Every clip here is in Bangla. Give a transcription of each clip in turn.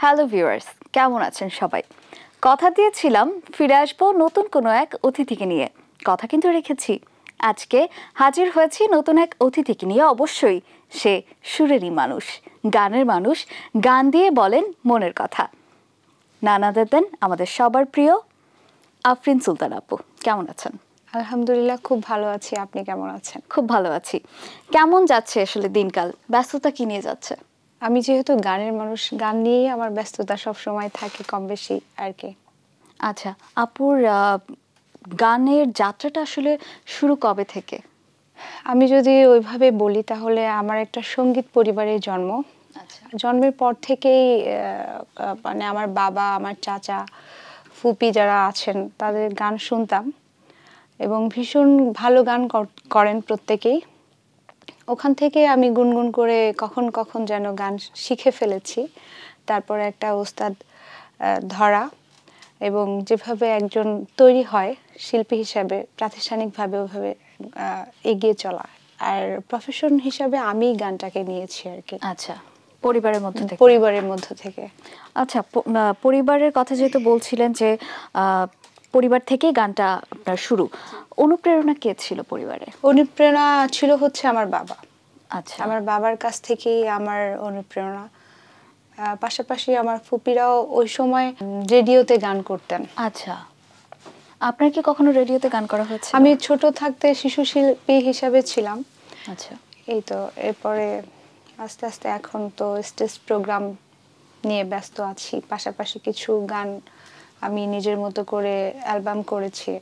হ্যালো ভিউয়ার্স, কেমন আছেন সবাই? কথা দিয়েছিলাম ফিরে আসবো নতুন কোনো এক অতিথিকে নিয়ে। কথা কিন্তু রেখেছি। আজকে হাজির হয়েছি নতুন এক অতিথিকে নিয়ে। অবশ্যই সে সুরেরই মানুষ, গানের মানুষ, গান দিয়ে বলেন মনের কথা। নানা দেন আমাদের সবার প্রিয় আফরিন সুলতান আপু। কেমন আছেন? আলহামদুলিল্লাহ, খুব ভালো আছি। আপনি কেমন আছেন? খুব ভালো আছি। কেমন যাচ্ছে আসলে দিনকাল? ব্যস্ততা কি নিয়ে যাচ্ছে? আমি যেহেতু গানের মানুষ, গান নিয়েই আমার ব্যস্ততা সব সময় থাকে কম বেশি আর কি। আচ্ছা, আপুর গানের যাত্রাটা আসলে শুরু কবে থেকে? আমি যদি ওইভাবে বলি তাহলে আমার একটা সঙ্গীত পরিবারের জন্ম। আচ্ছা, জন্মের পর থেকেই মানে আমার বাবা, আমার চাচা, ফুপি যারা আছেন তাদের গান শুনতাম এবং ভীষণ ভালো গান করেন প্রত্যেকেই। ওখান থেকে আমি গুনগুন করে কখন কখন যেন গান শিখে ফেলেছি। তারপরে একটা ওস্তাদ ধরা এবং যেভাবে একজন তৈরি হয় শিল্পী হিসাবে প্রাতিষ্ঠানিকভাবে ওইভাবে এগিয়ে চলা। আর প্রফেশন হিসাবে আমি গানটাকে নিয়েছি আর কি। আচ্ছা, পরিবারের মধ্য থেকে। পরিবারের মধ্য থেকে। আচ্ছা, পরিবারের কথা যেহেতু বলছিলেন যে পরিবার থেকেই গানটা আপনার শুরু, অনুপ্রেরণা কে ছিল পরিবারে? অনুপ্রেরণা ছিল হচ্ছে আমার বাবা। আচ্ছা, আমার বাবার কাছ থেকেই আমার অনুপ্রেরণা। পাশাপাশি আমার ফুপিরাও ওই সময় রেডিওতে গান করতেন। আচ্ছা, আপনার কি কখনো রেডিওতে গান করা হয়েছিল? আমি ছোট থাকতে শিশু শিল্পী হিসাবে ছিলাম। আচ্ছা, এই তো এরপরে আস্তে আস্তে এখন তো স্টেজ প্রোগ্রাম নিয়ে ব্যস্ত আছি। পাশাপাশি কিছু গান আমি নিজের মতো করে অ্যালবাম করেছি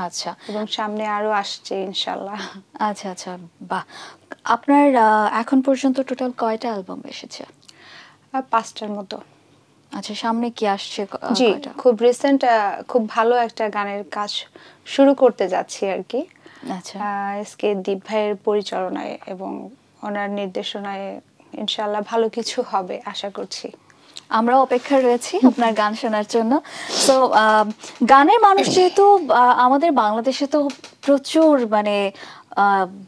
আচ্ছা, এবং সামনে আরো আসছে ইনশাল্লাহ। আচ্ছা, আচ্ছা, বাহ। আপনার এখন পর্যন্ত টোটাল কয়টা অ্যালবাম এসেছে? 5টার মতো। আচ্ছা, সামনে কি আসছে জি, কয়টা? খুব রিসেন্ট খুব ভালো একটা গানের কাজ শুরু করতে যাচ্ছি আর কি। আচ্ছা, এসকে দীপ ভাইয়ের পরিচালনায় এবং ওনার নির্দেশনায় ইনশাল্লাহ ভালো কিছু হবে আশা করছি। আমরাও অপেক্ষায় রয়েছি আপনার গান শোনার জন্য। সো গানের মানুষ যেহেতু আমাদের বাংলাদেশে তো প্রচুর মানে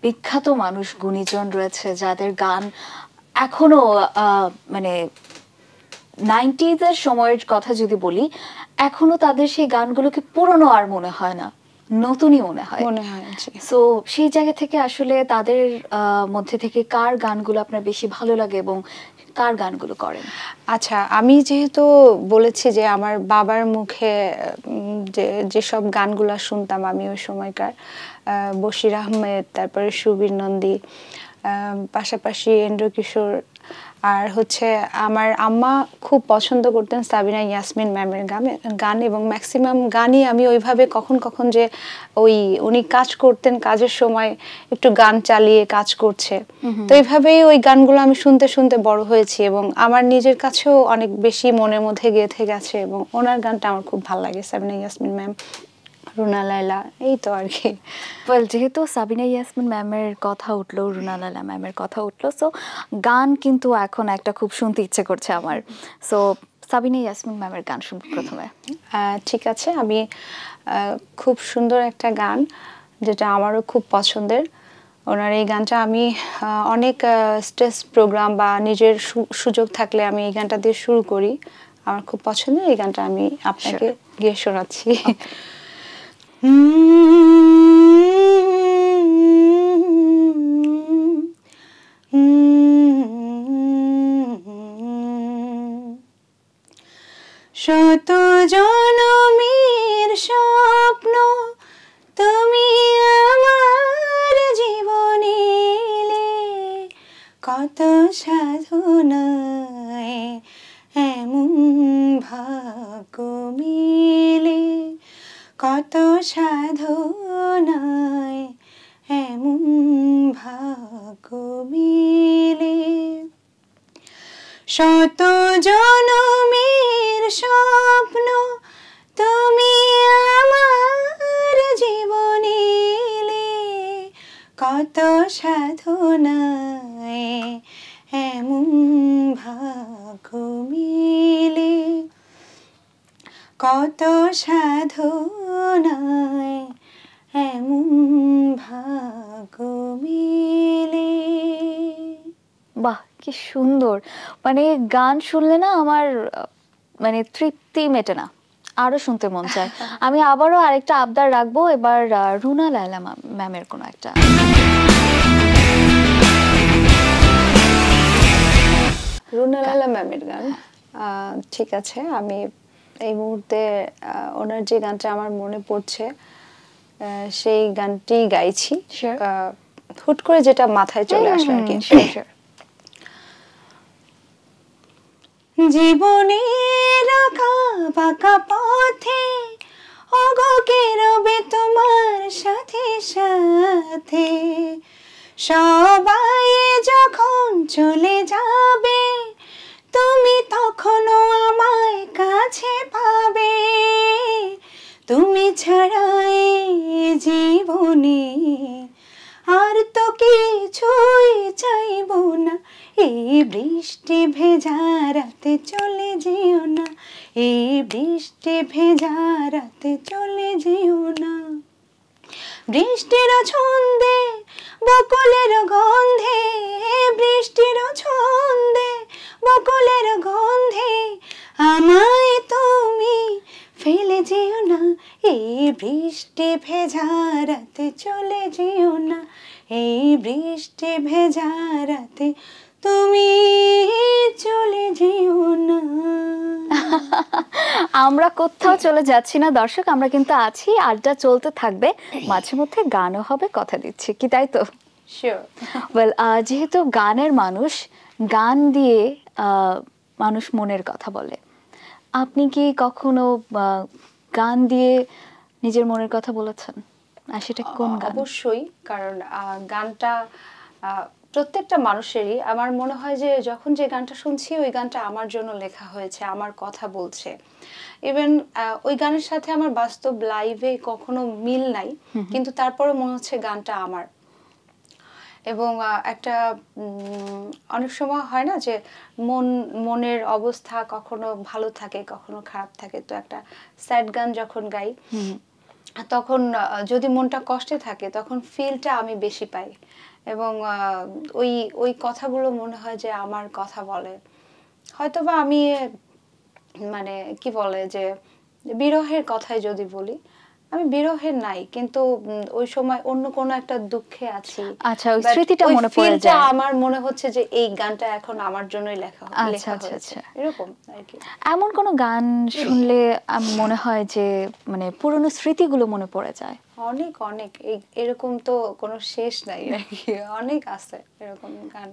বিখ্যাত মানুষ গুণীজন রয়েছে যাদের গান এখনো মানে 90s-এর সময়ের কথা যদি বলি, এখনো তাদের সেই গানগুলোকে পুরনো আর মনে হয় না, নতুনই মনে হয়। জি। সো সেই জায়গা থেকে আসলে তাদের মধ্যে থেকে কার গানগুলো আপনার বেশি ভালো লাগে এবং কার গানগুলো করেন? আচ্ছা, আমি যেহেতু বলেছি যে আমার বাবার মুখে যেসব গানগুলা শুনতাম আমি ওই সময়কার, বশির আহমেদ, তারপরে সুবীর নন্দী, পাশাপাশি এন্ড্র কিশোর, আর হচ্ছে আমার আম্মা খুব পছন্দ করতেন সাবিনা ইয়াসমিন ম্যামের গান এবং ম্যাক্সিমাম গানই আমি ওইভাবে কখন কখন যে ওই উনি কাজ করতেন, কাজের সময় একটু গান চালিয়ে কাজ করছে, তো এইভাবেই ওই গানগুলো আমি শুনতে শুনতে বড় হয়েছি এবং আমার নিজের কাছেও অনেক বেশি মনের মধ্যে গেঁথে গেছে এবং ওনার গানটা আমার খুব ভালো লাগে, সাবিনা ইয়াসমিন ম্যাম, রুনা লায়লা, এই তো আর কি। ওয়েল, যেহেতু সাবিনা ইয়াসমিন ম্যামের কথা উঠলো, রুনা লায়লা ম্যামের কথা উঠলো, সো গান কিন্তু এখন একটা খুব শুনতে ইচ্ছে করছে আমার। সো সাবিনা ইয়াসমিন ম্যামের গান শুনবো প্রথমে। ঠিক আছে, আমি খুব সুন্দর একটা গান যেটা আমারও খুব পছন্দের। ওনার এই গানটা আমি অনেক স্টেজ প্রোগ্রাম বা নিজের সুযোগ থাকলে আমি এই গানটা দিয়ে শুরু করি। আমার খুব পছন্দের এই গানটা আমি আপনাকে গিয়ে শোনাচ্ছি। শত জনমের স্বপ্ন তুমি আমার জীবনে এলে, কত সাধনায় এমন ভাগ্য মিলে, কত সাধনায় এমন ভাগ্য মিলে, শত জনমের স্বপ্ন তুমি আমার জীবনে এলে, কত সাধনায় এমন ভাগ্য মিলে, কত সাধনায় এমন ভাগ্য মিলে। বাহ, কি সুন্দর, মানে গান শুনলে না আমার মানে তৃপ্তি মেটে না, আরো শুনতে মন চায়। আমি আবারও আরেকটা আবদার রাখবো এবার, রুনা লায়লা ম্যামের কোনো একটা। রুনা লায়লা ম্যামের গান, ঠিক আছে, আমি এই মুহূর্তে ওনার যে গানটা আমার মনে পড়ছে সেই গানটি গাইছি। হুট করে যেটা মাথায় চলে আসলো আর কি। জীবনের আঁকা বাঁকা পথে ওগো কে রবে তোমার সাথে সাথে, সবাই যখন চলে যাবে তুমি তখনও আমায় কাছে পাবে, তুমি ছাড়াই জীবনে আর তো কিছুই চাইবো না, এই বৃষ্টি ভেজা রাতে চলে যেও না, এই বৃষ্টি ভেজা রাতে চলে যেও না। বৃষ্টির ছন্দে বকুলের গন্ধে, বৃষ্টির ছন্দে বকুলের গন্ধে আমায় তুমি ফেলে যেও না, এই বৃষ্টি ভেজা রাতে চলে যেও না, এই বৃষ্টি ভেজা রাতে তুমি চলে যেও না। আমরা কোথাও চলে যাচ্ছি না দর্শক, আমরা কিন্তু আছি, আড্ডা চলতে থাকবে, মাঝে মধ্যে গানও হবে, কথা দিচ্ছি কি, তাই তো? শিওর। ওয়েল, যেহেতু গানের মানুষ, গান দিয়ে মানুষ মনের কথা বলে, আপনি কি কখনো গান দিয়ে নিজের মনের কথা বলেছেন? আর সেটা কোন গান? অবশ্যই, কারণ গানটা প্রত্যেকটা মানুষেরই, আমার মনে হয় যে যখন যে গানটা শুনছি ওই গানটা আমার জন্য লেখা হয়েছে, আমার কথা বলছে। ইভেন ওই গানের সাথে আমার বাস্তব লাইভে কখনো মিল নাই, কিন্তু তারপরে মনে হচ্ছে গানটা আমার। এবং একটা অনেক সময় হয় না যে মনের অবস্থা কখনো ভালো থাকে কখনো খারাপ থাকে, তো একটা স্যাড গান যখন গাই তখন যদি মনটা কষ্টে থাকে তখন ফিলটা আমি বেশি পাই, এবং ওই ওই কথাগুলো মনে হয় যে আমার কথা বলে। হয়তোবা আমি মানে কি বলে যে বিরহের কথাই যদি বলি, আমি বিরহের নাই, কিন্তু ওই সময় অন্য কোনো একটা দুঃখে আছি। আচ্ছা, ওই স্মৃতিটা মনে পড়ে যায়। আমার মনে হচ্ছে যে এই গানটা এখন আমার জন্যই লেখা হয়েছে, এরকম আর কি। এমন কোন গান শুনলে মনে হয় যে মানে পুরনো স্মৃতিগুলো মনে পড়ে যায়? অনেক অনেক, এরকম তো কোনো শেষ নাই আর কি, অনেক আছে এরকম গান।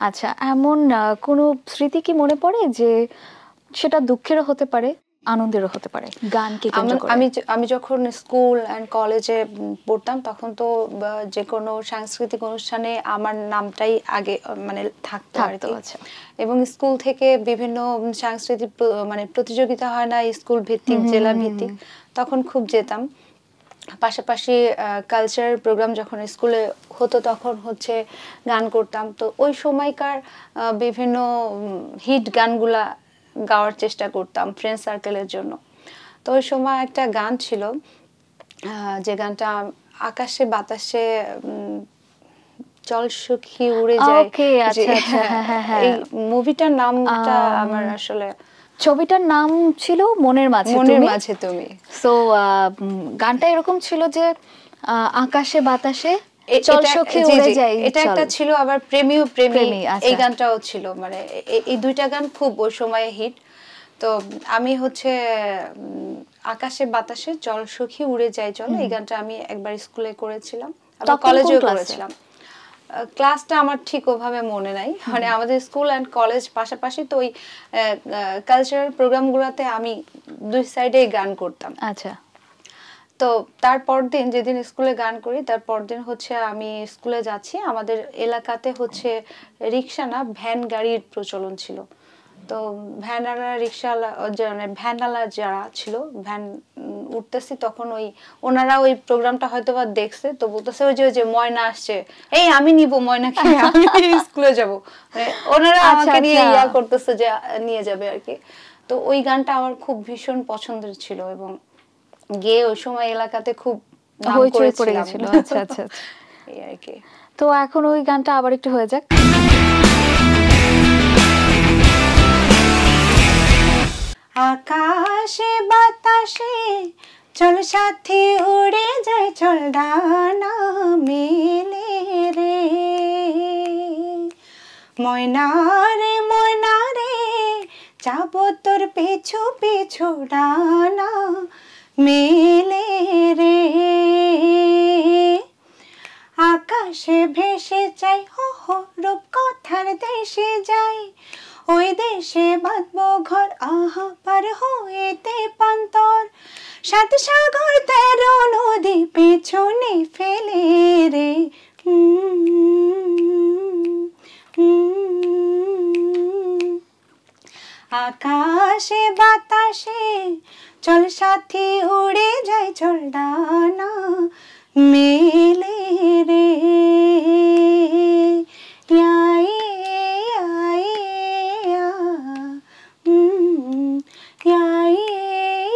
আচ্ছা, এমন কোনো স্মৃতি কি মনে পড়ে যে সেটা দুঃখেরও হতে পারে আনন্দেরও হতে পারে, গানকে কেন্দ্র করে? আমি যখন স্কুল এন্ড কলেজে পড়তাম তখন তো যে কোনো সাংস্কৃতিক অনুষ্ঠানে আমার নামটাই আগে মানে থাকতো আর কি। এবং স্কুল থেকে বিভিন্ন সাংস্কৃতিক মানে প্রতিযোগিতা হয় না, স্কুল ভিত্তিক জেলা ভিত্তিক, তখন খুব যেতাম। পাশাপাশি কালচারাল প্রোগ্রাম যখন স্কুলে হতো তখন হচ্ছে গান করতাম। তো ওই সময়কার বিভিন্ন হিট গানগুলা গাওয়ার চেষ্টা করতাম ফ্রেন্ড সার্কেলের জন্য। তো ওই সময় একটা গান ছিল যে গানটা আকাশে বাতাসে চল সখী উড়ে যায়, এই মুভিটার নামটা আমার আসলে, ছবিটার নাম ছিল মনের মাঝে তুমি। সো গানটা এরকম ছিল যে আকাশে বাতাসে চল সখী উড়ে যাই, এটা একটা ছিল। আবার প্রেমীয় প্রেমী, এই গানটাও ছিল। মানে এই দুইটা গান খুব ওই সময়ে হিট। তো আমি হচ্ছে আকাশে বাতাসে চল সখী উড়ে যাই চল, এই গানটা আমি একবার স্কুলে করেছিলাম, আবার কলেজেও করেছিলাম। ক্লাসটা আমার ঠিক ওভাবে মনে নাই, মানে আমাদের স্কুল এন্ড কলেজ পাশাপাশি, তো ওই কালচারাল প্রোগ্রামগুলোতে আমি দুই সাইডে গান করতাম। আচ্ছা। তো তারপর দিন যেদিন স্কুলে গান করি, তারপর দিন হচ্ছে আমি স্কুলে যাচ্ছি, আমাদের এলাকাতে হচ্ছে রিক্সা না ভ্যান গাড়ির প্রচলন ছিল। তো ভ্যানওয়ালা রিক্সাওয়ালা মানে ভ্যানওয়ালা যারা ছিল, ভ্যান উঠতেছি তখন ওই ওনারা ওই প্রোগ্রামটা হয়তো বা দেখছে, তো বলতেছে ওই যে ময়না আসছে, এই আমি নিব ময়নাকে, আমি স্কুলে যাব, মানে ওনারা আমাকে নিয়ে ইয়া করতেছে যে নিয়ে যাবে আর কি। তো ওই গানটা আমার খুব ভীষণ পছন্দের ছিল এবং গিয়ে ওই সময় এলাকাতে খুব হইচই পড়ে গেছিল। আচ্ছা আচ্ছা, এই আর কি। তো এখন ওই গানটা আবার একটু হয়ে যাক। চল সাথী উড়ে যাই চল ডানা মেলে রে ময়না রে যাব তোর পিছু পিছু ডানা মেলে রে আকাশে ভেসে যাই হো হো রূপ কথার দেশে যাই ওই দেশে বাঁধবো ঘর আহা পার হইতে পান্তর সাত সাগর 13 নদী পেছনে ফেলে রে আকাশে বাতাসে চল সাথী উড়ে যাই চল ডানা মেলে রে ইয়াই ইয়াই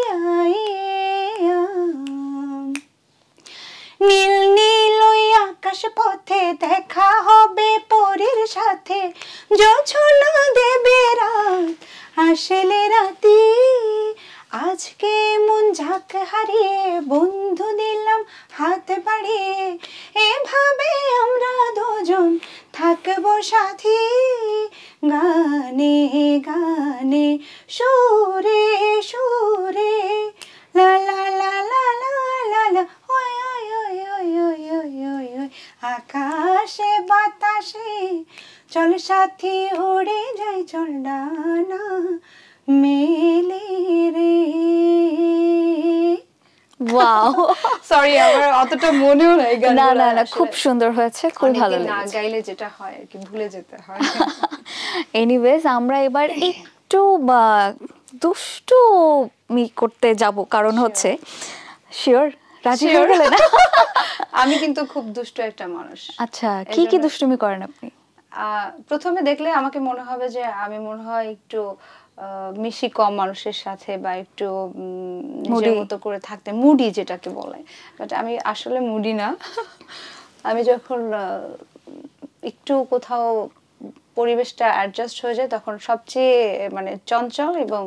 ইয়াই ইয়াই নীল নীল ওই আকাশ পথে দেখা হবে পরীর সাথে জোছনা দেবে রাত আসলে রাতি আজকে মন ঝাঁক হারিয়ে বন্ধু দিলাম হাত বাড়িয়ে এভাবে আমরা দুজন থাকবো সাথী গানে গানে সুরে সুরে লা লা লা লা লা লা লা ওই ওই ওই ওই ওই ওই ওই ওই আকাশে বাতাসে চল সাথী উড়ে যাই চল ডানা মেলে রে ওয়াও সরি আমার অতটা মনেও নাই গান না না না খুব সুন্দর হয়েছে খুব ভালো না লেগেছে গাইলে যেটা হয় আর কি ভুলে যেতে হয় এনিওয়েজ আমরা এবার একটু দুষ্টু করতে যাব কারণ হচ্ছে শিওর রাজি হয়ে গেলেন আমি কিন্তু খুব দুষ্ট একটা মানুষ আচ্ছা কি কি দুষ্টুমি করেন আপনি প্রথমে দেখলে আমাকে মনে হবে যে আমি মনে হয় একটু মিশি কম মানুষের সাথে বা একটু নিজের মতো করে থাকতে মুডি যেটাকে বলে বাট আমি আসলে মুডি না আমি যখন একটু কোথাও পরিবেশটা অ্যাডজাস্ট হয়ে যায় তখন সবচেয়ে মানে চঞ্চল এবং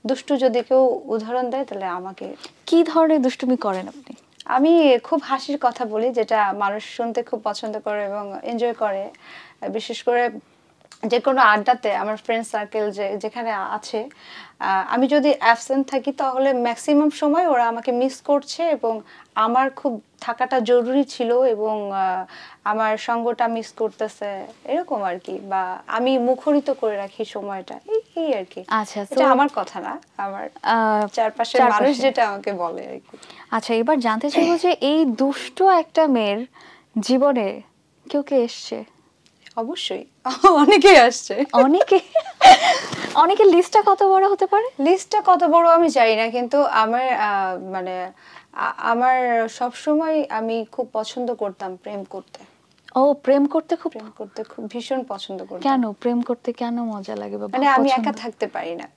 দুষ্টু যদি কেউ উদাহরণ দেয় তাহলে আমাকে কি ধরনের দুষ্টুমি করেন আপনি আমি খুব হাসির কথা বলি যেটা মানুষ শুনতে খুব পছন্দ করে এবং এনজয় করে বিশেষ করে যে কোনো আড্ডাতে আমার ফ্রেন্ড সার্কেল যেখানে আছে আমি যদি অ্যাবসেন্ট থাকি তাহলে ম্যাক্সিমাম সময় ওরা আমাকে মিস করছে এবং আমার খুব থাকাটা জরুরি ছিল এবং আমার সঙ্গটা মিস করতেছে এরকম আর কি বা আমি মুখরিত করে রাখি সময়টা এই আর কি আচ্ছা এটা আমার কথা না আমার চারপাশের মানুষ যেটা আমাকে বলে আর কি আচ্ছা এবার জানতে চাইবো যে এই দুষ্ট একটা মেয়ের জীবনে কেউ কে এসছে অবশ্যই অনেকেই আসছে অনেকে লিস্টটা কত বড় হতে পারে লিস্টটা কত বড় আমি জানি না কিন্তু আমার মানে আমার সব সময় আমি খুব পছন্দ করতাম প্রেম করতে প্রেম করতে খুব ভীষণ পছন্দ করতাম কেন প্রেম করতে কেন মজা লাগে বা মানে আমি একা থাকতে পারি না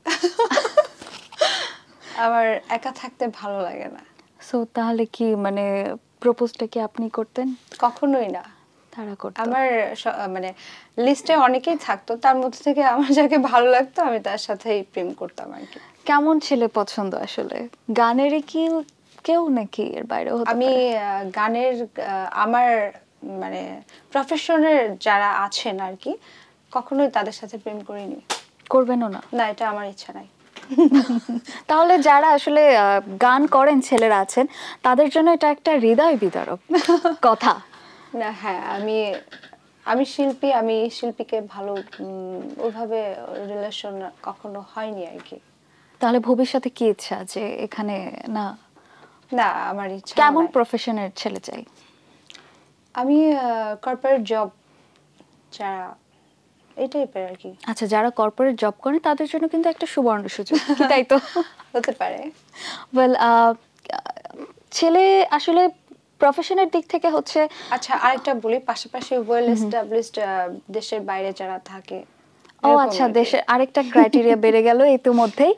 আমার একা থাকতে ভালো লাগে না সো তাহলে কি মানে প্রপোজটা কি আপনি করতেন কখনোই না তারা করতো আমার মানে লিস্টে অনেকেই থাকতো তার মধ্যে থেকে আমার যাকে ভালো লাগতো আমি তার সাথেই প্রেম করতাম আর কি কেমন ছেলে পছন্দ আসলে গানেরই কি কেউ নাকি এর বাইরেও হতে আমি গানের আমার মানে প্রফেশনের যারা আছেন আর কি কখনোই তাদের সাথে প্রেম করিনি করবেনও না না এটা আমার ইচ্ছা নাই তাহলে যারা আসলে গান করেন ছেলেরা আছেন তাদের জন্য এটা একটা হৃদয় বিদারক কথা না হ্যাঁ আমি শিল্পী আমি শিল্পীকে ভালো ওইভাবে রিলেশন কখনো হয়নি আর কি তাহলে ভবিষ্যতে কি ইচ্ছা যে এখানে না না আমার ইচ্ছা কেমন প্রফেশনের ছেলে চাই আমি কর্পোরেট জব যারা এই টাইপের আর কি আচ্ছা যারা কর্পোরেট জব করে তাদের জন্য কিন্তু একটা সুবর্ণ সুযোগ কি তাই তো হতে পারে ওয়েল ছেলে আসলে প্রফেশনের দিক থেকে হচ্ছে আচ্ছা আরেকটা বলি পাশাপাশি ওয়েল এস্টাবলিশড দেশের বাইরে যারা থাকে আচ্ছা দেশের আরেকটা ক্রাইটেরিয়া বেড়ে গেল ইতিমধ্যেই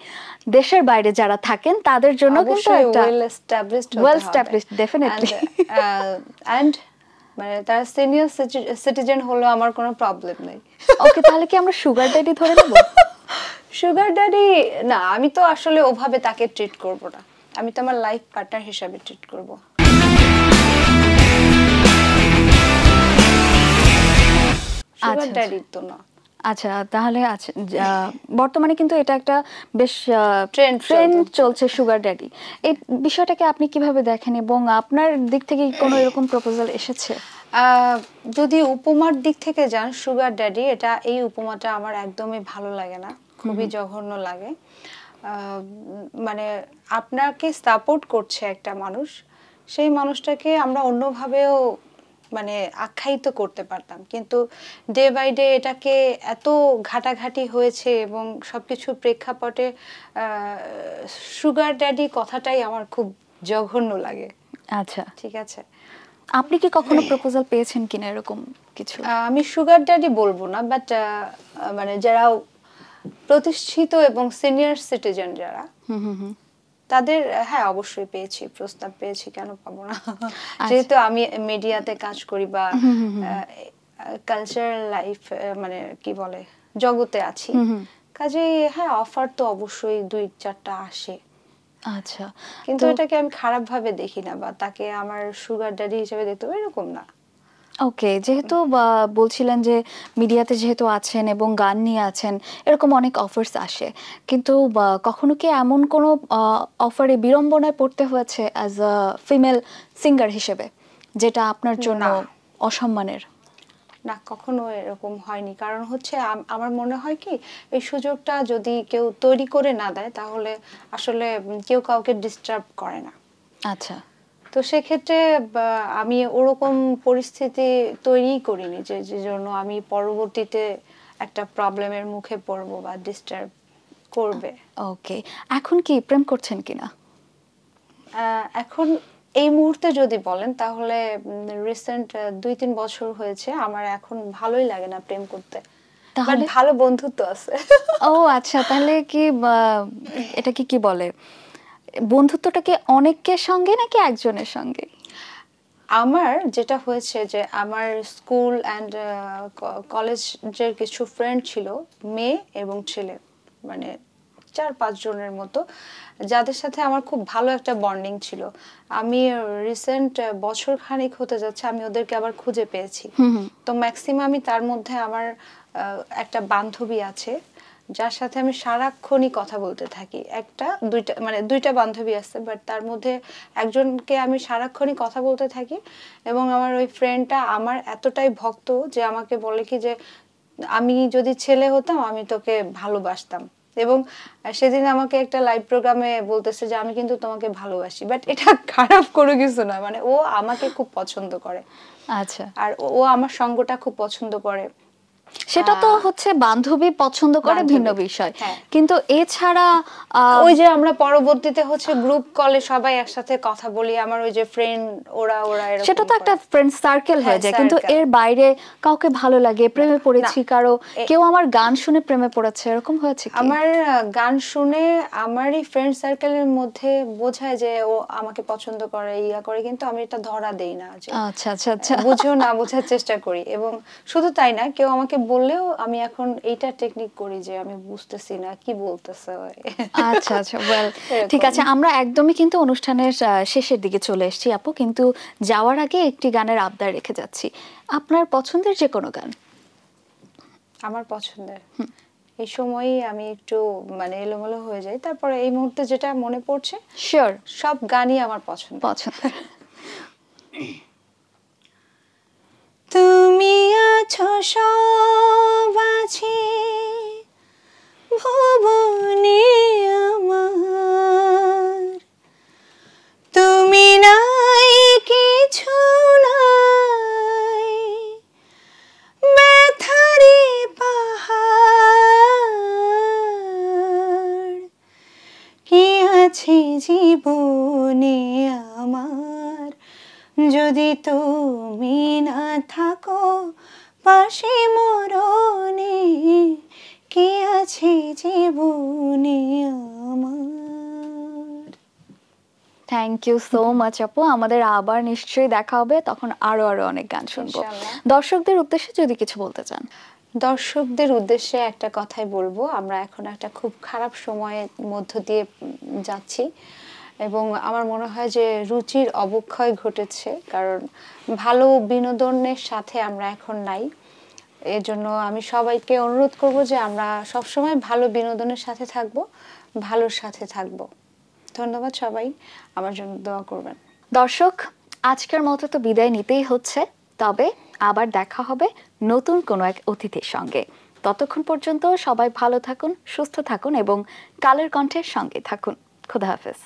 দেশের বাইরে যারা থাকেন তাদের জন্য কিন্তু একটা ওয়েল এস্টাবলিশড ডেফিনেটলি এন্ড মানে তার সিনিয়র সিটিজেন হলো আমার কোনো প্রবলেম নেই ওকে তাহলে কি আমরা সুগার ড্যাডি ধরে নেব সুগার ড্যাডি না আমি তো আসলে ওভাবে তাকে ট্রিট করব না আমি তো আমার লাইফ পার্টনার হিসাবে ট্রিট করব। সুগার ড্যাডি তো না। আচ্ছা, তাহলে আচ্ছা, বর্তমানে কিন্তু এটা একটা বেশ ট্রেন্ড চলছে সুগার ড্যাডি। এই বিষয়টাকে আপনি কিভাবে দেখেন এবং আপনার দিক থেকে কোনো এরকম প্রপোজাল এসেছে? যদি উপমার দিক থেকে যান, সুগার ড্যাডি, এই উপমাটা আমার একদমই ভালো লাগে না, খুবই জঘন্য লাগে। মানে আপনাকে সাপোর্ট করছে একটা মানুষ, সেই মানুষটাকে আমরা অন্যভাবেও মানে আখ্যায়িত করতে পারতাম, কিন্তু ডে বাই ডে এটাকে এত ঘাটাঘাটি হয়েছে এবং সবকিছু প্রেক্ষাপটে সুগার ড্যাডি কথাটাই আমার খুব জঘন্য লাগে। আচ্ছা, ঠিক আছে, আপনি কি কখনো প্রপোজাল পেয়েছেন কিনা এরকম কিছু? আমি সুগার ড্যাডি বলবো না, বাট মানে যারা প্রতিষ্ঠিত এবং সিনিয়র সিটিজেন যারা, তাদের হ্যাঁ অবশ্যই পেয়েছি, প্রস্তাব পেয়েছি, কেন পাবো না। যেহেতু আমি মিডিয়াতে কাজ করি বা কালচারাল লাইফ মানে কি বলে জগতে আছি, কাজেই হ্যাঁ অফার তো অবশ্যই 2-4টা আসে। আচ্ছা, কিন্তু এটাকে আমি খারাপ ভাবে দেখি না বা তাকে আমার সুগার ড্যাডি হিসেবে দেখতে হবে এরকম না। ওকে, যেহেতু বলছিলেন যে মিডিয়াতে যেহেতু আছেন এবং গান নিয়ে আছেন, এরকম অনেক অফার্স আসে, কিন্তু কখনো কি এমন কোনো অফারে বিড়ম্বনায় পড়তে হয়েছে অ্যাজ আ ফিমেল সিঙ্গার হিসেবে, যেটা আপনার জন্য অসম্মানের? না, কখনো এরকম হয়নি। কারণ হচ্ছে আমার মনে হয় কি, এই সুযোগটা যদি কেউ তৈরি করে না দেয় তাহলে আসলে কেউ কাউকে ডিস্টার্ব করে না। আচ্ছা, তো সেক্ষেত্রে আমি ওরকম পরিস্থিতি তৈরি করিনি যে জন্য আমি পরবর্তীতে একটা প্রবলেমের মুখে পড়বো বা ডিস্টার্ব করবে। ওকে, এখন কি প্রেম করছেন কিনা? এখন এই মুহূর্তে যদি বলেন তাহলে রিসেন্ট 2-3 বছর হয়েছে, আমার এখন ভালোই লাগে না প্রেম করতে, তাহলে ভালো বন্ধুত্ব আছে। ও আচ্ছা, তাহলে কি এটা কি বলে, বন্ধুত্বটাকে অনেকের সঙ্গে নাকি একজনের সঙ্গে? আমার যেটা হয়েছে যে আমার স্কুল অ্যান্ড কলেজের কিছু ফ্রেন্ড ছিল, মেয়ে এবং ছেলে, মানে 4-5 জনের মতো, যাদের সাথে আমার খুব ভালো একটা বন্ডিং ছিল। আমি রিসেন্ট বছর খানিক হতে যাচ্ছে আমি ওদেরকে আবার খুঁজে পেয়েছি। তো ম্যাক্সিমামই তার মধ্যে আমার একটা বান্ধবী আছে যার সাথে আমি সারাক্ষণই কথা বলতে থাকি। দুইটা বান্ধবী আছে, বাট তার মধ্যে একজনকে আমি সারাক্ষণই কথা বলতে থাকি এবং আমার ওই ফ্রেন্ডটা আমার এতটাই ভক্ত যে আমাকে বলে কি যে আমি যদি ছেলে হতাম আমি তোকে ভালোবাসতাম, এবং সেদিন আমাকে একটা লাইভ প্রোগ্রামে বলতেছে যে আমি কিন্তু তোমাকে ভালোবাসি, বাট এটা খারাপ কোনো কিছু না, মানে ও আমাকে খুব পছন্দ করে। আচ্ছা, আর ও আমার সঙ্গটা খুব পছন্দ করে। সেটা তো হচ্ছে বান্ধবী পছন্দ করে ভিন্ন বিষয়, কিন্তু এছাড়া ওই যে আমরা পরবর্তীতে হচ্ছে গ্রুপ কলে সবাই একসাথে কথা বলি, আমার ওই যে ফ্রেন্ড ওরা এরকম, সেটা তো একটা ফ্রেন্ড সার্কেল হয়ে যায়, কিন্তু এর বাইরে কাউকে ভালো লাগে, প্রেমে পড়েছি কারো, কেউ আমার গান শুনে প্রেমে পড়েছে, এরকম হয়েছে কি? আমার গান শুনে আমারই ফ্রেন্ড সার্কেলের মধ্যে বোঝায় যে ও আমাকে পছন্দ করে, ইয়া করে, কিন্তু আমি এটা ধরা দেই না। আচ্ছা আচ্ছা আচ্ছা, বুঝেও না বোঝার চেষ্টা করি, এবং শুধু তাই না, কেউ আমাকে বললেও আমি এখন এইটা টেকনিক করি যে আমি বুঝতেছি না কি বলতেছে। আচ্ছা আচ্ছা, ওয়েল ঠিক আছে, আমরা একদমই কিন্তু অনুষ্ঠানের শেষের দিকে চলে এসেছি আপু, কিন্তু যাওয়ার আগে একটি গানের আবদার রেখে যাচ্ছি। আপনার পছন্দের যে কোনো গান? আমার পছন্দের এই সময়ই আমি একটু মানে এলোমেলো হয়ে যাই, তারপরে এই মুহূর্তে যেটা মনে পড়ছে শিওর সব গানই আমার পছন্দ। তুমি আছো সব আছে ভুবনে আমার, তুমি নাই কিছু নাই, ব্যথারি পাহাড়, কি আছে জীবনে আমার যদি তুমি না থাকো পাশে মরণে, কি আছে জীবনে আমার। থ্যাংক ইউ সো মাচ আপু, আমাদের আবার নিশ্চয়ই দেখা হবে, তখন আরো অনেক গান শুনবো। দর্শকদের উদ্দেশ্যে যদি কিছু বলতে চান? দর্শকদের উদ্দেশ্যে একটা কথাই বলবো, আমরা এখন একটা খুব খারাপ সময়ের মধ্য দিয়ে যাচ্ছি, এবং আমার মনে হয় যে রুচির অবক্ষয় ঘটেছে, কারণ ভালো বিনোদনের সাথে আমরা এখন নাই। এজন্য আমি সবাইকে অনুরোধ করব যে আমরা সবসময় ভালো বিনোদনের সাথে থাকব, ভালোর সাথে থাকব। ধন্যবাদ সবাই, আমার জন্য দোয়া করবেন। দর্শক, আজকের মতো তো বিদায় নিতেই হচ্ছে, তবে আবার দেখা হবে নতুন কোনো এক অতিথির সঙ্গে। ততক্ষণ পর্যন্ত সবাই ভালো থাকুন, সুস্থ থাকুন এবং কালের কণ্ঠের সঙ্গে থাকুন। খোদা হাফেজ।